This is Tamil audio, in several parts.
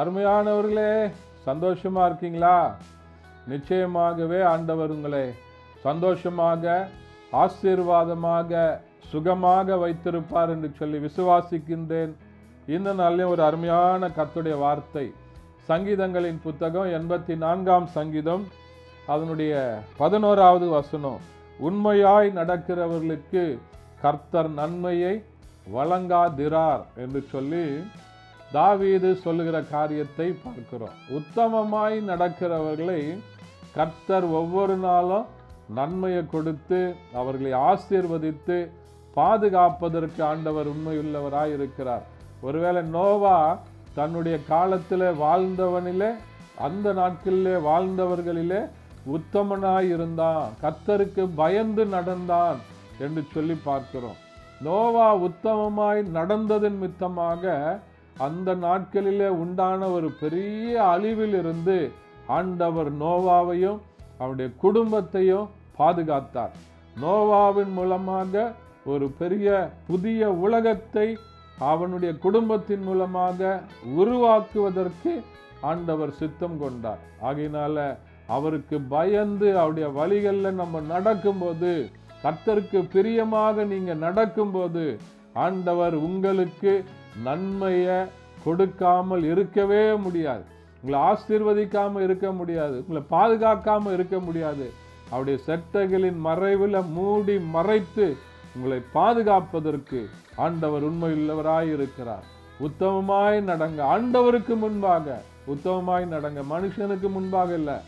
அருமையானவர்களே, சந்தோஷமா இருக்கீங்களா? நிச்சயமாகவே ஆண்டவர் உங்களை சந்தோஷமாக, ஆசீர்வாதமாக, சுகமாக வைத்திருப்பார் என்று சொல்லி விசுவாசிக்கின்றேன். இந்த நாளிலே ஒரு அருமையான கர்த்தருடைய வார்த்தை, சங்கீதங்களின் புத்தகம் 84ஆம் சங்கீதம், அதனுடைய 11வது வசனம். உண்மையாய் நடக்கிறவர்களுக்கு கர்த்தர் நன்மையை வழங்காதிரார் என்று சொல்லி தாவீது சொல்லுகிற காரியத்தை பார்க்கிறோம். உத்தமமாய் நடக்கிறவர்களை கர்த்தர் ஒவ்வொரு நாளும் நன்மையை கொடுத்து அவர்களை ஆசீர்வதித்து பாதுகாப்பதற்கு ஆண்டவர் உண்மையுள்ளவராய் இருக்கிறார். ஒருவேளை நோவா தன்னுடைய காலத்தில் வாழ்ந்தவனிலே, அந்த நாட்களிலே வாழ்ந்தவர்களிலே உத்தமனாய் இருந்தான், கர்த்தருக்கு பயந்து நடந்தான் என்று சொல்லி பார்க்கிறோம். நோவா உத்தமமாய் நடந்ததன் மித்தமாக அந்த நாட்களிலே உண்டான ஒரு பெரிய அழிவில் இருந்து ஆண்டவர் நோவாவையும் அவனுடைய குடும்பத்தையும் பாதுகாத்தார். நோவாவின் மூலமாக ஒரு பெரிய புதிய உலகத்தை அவனுடைய குடும்பத்தின் மூலமாக உருவாக்குவதற்கு ஆண்டவர் சித்தம் கொண்டார். ஆகையினால அவருக்கு பயந்து அவருடைய வழிகளில் நம்ம நடக்கும்போது, கர்த்தருக்கு பிரியமாக நீங்க நடக்கும்போது, ஆண்டவர் உங்களுக்கு நன்மையை கொடுக்காமல் இருக்கவே முடியாது. உங்களை ஆசீர்வதிக்காம இருக்க முடியாது, உங்களை பாதுகாக்காம இருக்க முடியாது. அவருடைய செட்டைகளின் மறைவில் மூடி மறைத்து உங்களை பாதுகாப்பதற்கு ஆண்டவர் உண்மையுள்ளவராய் இருக்கிறார். உத்தமமாய் நடங்க, ஆண்டவருக்கு முன்பாக உத்தமமாய் நடங்க, மனுஷனுக்கு முன்பாக இல்லை.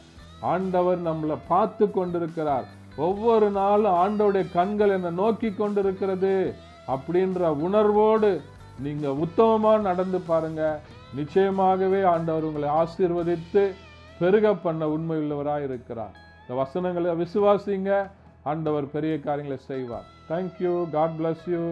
ஆண்டவர் நம்மளை பார்த்து கொண்டிருக்கிறார். ஒவ்வொரு நாளும் ஆண்டவருடைய கண்கள் என்னை நோக்கி கொண்டிருக்கிறது அப்படின்ற உணர்வோடு நீங்க உத்தமமா நடந்து பாருங்க. நிச்சயமாகவே ஆண்டவர் உங்களை ஆசீர்வதித்து பெருக பண்ண உண்மையுள்ளவராய் இருக்கிறார். இந்த வசனங்களை விசுவாசிங்க, ஆண்டவர் பெரிய காரியங்களை செய்வார். தேங்க்யூ. God bless you.